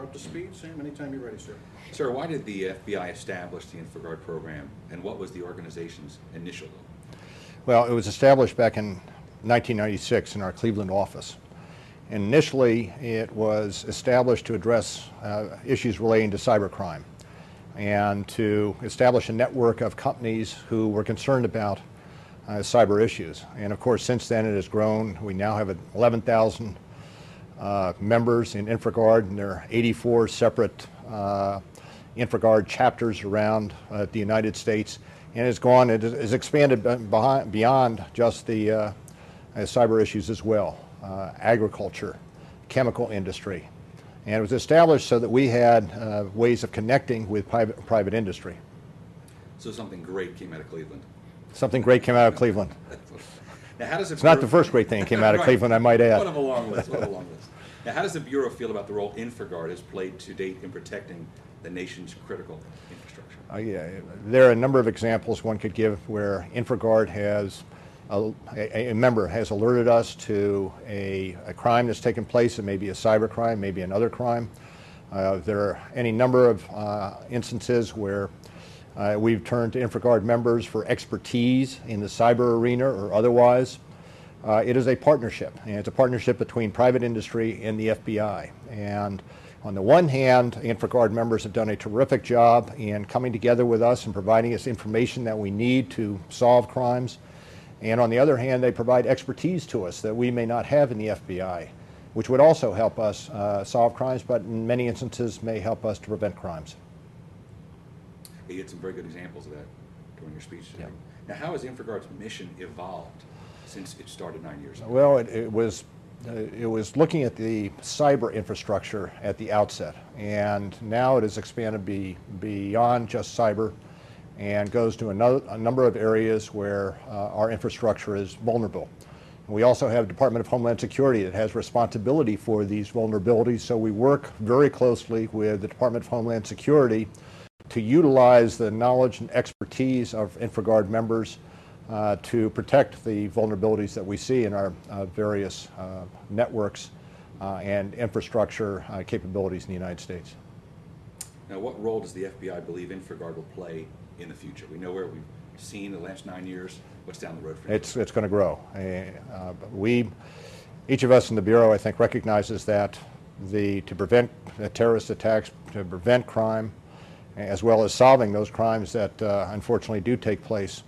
we're up to speed. Sam, anytime you're ready, sir. Sir, why did the FBI establish the Infragard program, and what was the organization's initial goal? Well, it was established back in 1996 in our Cleveland office. And initially, it was established to address issues relating to cybercrime and to establish a network of companies who were concerned about cyber issues. And of course, since then it has grown. We now have 11,000 members in Infragard, and there are 84 separate Infragard chapters around the United States. And it has expanded beyond just the cyber issues as well, agriculture, chemical industry. And it was established so that we had ways of connecting with private industry. So something great came out of Cleveland. Something great came out of Cleveland. Now, how does it's not the first great thing that came out of right. Cleveland, I might add. What a long list, what a long list. Now, how does the Bureau feel about the role Infragard has played to date in protecting the nation's critical infrastructure? Yeah, there are a number of examples one could give where Infragard has, a member has alerted us to a crime that's taken place. It may be a cyber crime, maybe another crime. There are any number of instances where we've turned to Infragard members for expertise in the cyber arena or otherwise. It is a partnership, and it's a partnership between private industry and the FBI. And on the one hand, Infragard members have done a terrific job in coming together with us and providing us information that we need to solve crimes. And on the other hand, they provide expertise to us that we may not have in the FBI, which would also help us solve crimes, but in many instances may help us to prevent crimes. You had some very good examples of that during your speech today. Yeah. Now, how has Infragard's mission evolved since it started 9 years ago? Well, it was looking at the cyber infrastructure at the outset, and now it has expanded beyond just cyber and goes to a number of areas where our infrastructure is vulnerable. We also have the Department of Homeland Security that has responsibility for these vulnerabilities, so we work very closely with the Department of Homeland Security to utilize the knowledge and expertise of Infragard members to protect the vulnerabilities that we see in our various networks and infrastructure capabilities in the United States. Now, what role does the FBI believe Infragard will play in the future? We know where we've seen the last 9 years. What's down the road for you? It's going to grow. Each of us in the Bureau, I think, recognizes that to prevent terrorist attacks, to prevent crime, as well as solving those crimes that unfortunately do take place,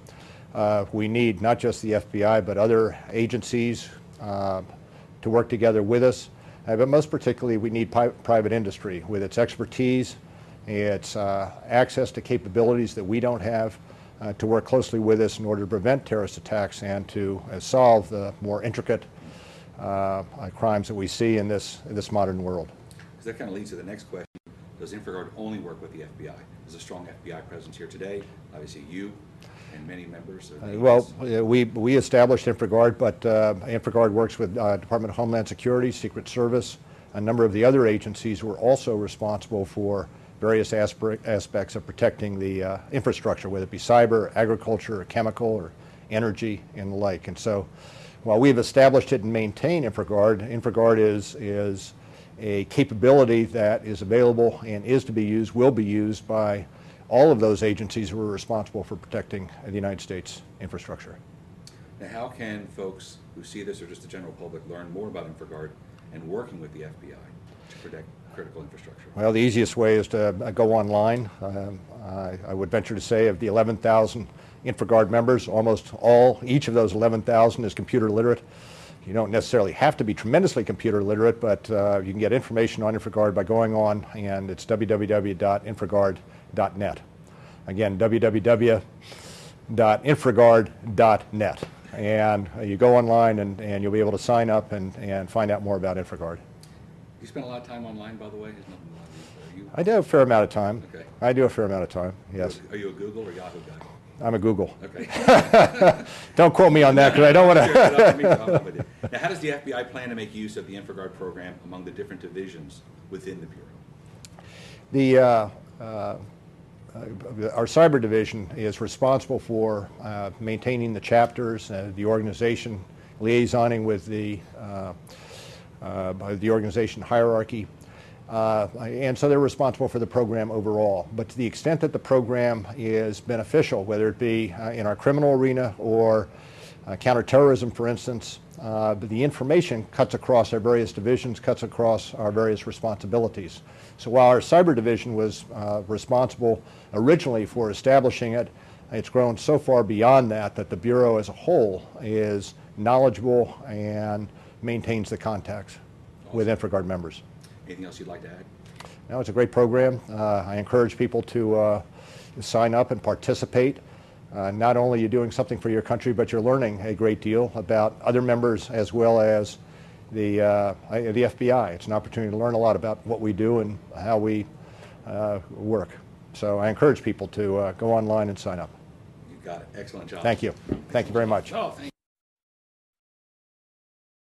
we need not just the FBI but other agencies to work together with us. But most particularly, we need private industry with its expertise, its access to capabilities that we don't have, to work closely with us in order to prevent terrorist attacks and to solve the more intricate crimes that we see in this modern world. Because that kind of leads to the next question. Does Infragard only work with the FBI? There's a strong FBI presence here today. Obviously, you and many members. Well, we established Infragard, but Infragard works with Department of Homeland Security, Secret Service, a number of the other agencies who are also responsible for various aspects of protecting the infrastructure, whether it be cyber, agriculture, or chemical, or energy, and the like. And so, while we've established it and maintained Infragard, Infragard is a capability that is available and is to be used, will be used by all of those agencies who are responsible for protecting the United States infrastructure. Now, how can folks who see this or just the general public learn more about Infragard and working with the FBI to protect critical infrastructure? Well, the easiest way is to go online. I would venture to say of the 11,000 Infragard members, each of those 11,000 is computer literate. You don't necessarily have to be tremendously computer literate, but you can get information on Infragard by going on, and it's www.infragard.net. Again, www.infragard.net. And you go online and you'll be able to sign up and find out more about Infragard. You spend a lot of time online, by the way? I do a fair amount of time. Okay. I do a fair amount of time, yes. Are you a Google or Yahoo guy? I'm a Google. Okay. Don't quote me on that, because I don't want to. Now, how does the FBI plan to make use of the Infragard program among the different divisions within the Bureau? Our cyber division is responsible for maintaining the chapters, the organization, liaisoning with the organization hierarchy. And so they're responsible for the program overall. But to the extent that the program is beneficial, whether it be in our criminal arena or counterterrorism, for instance, the information cuts across our various divisions, cuts across our various responsibilities. So while our cyber division was responsible originally for establishing it, it's grown so far beyond that that the Bureau as a whole is knowledgeable and maintains the contacts with Infragard members. Anything else you'd like to add? No, it's a great program. I encourage people to sign up and participate. Not only are you doing something for your country, but you're learning a great deal about other members as well as the FBI. It's an opportunity to learn a lot about what we do and how we work. So I encourage people to go online and sign up. You got it. Excellent job. Thank you. Thank you very much. Oh, thank you.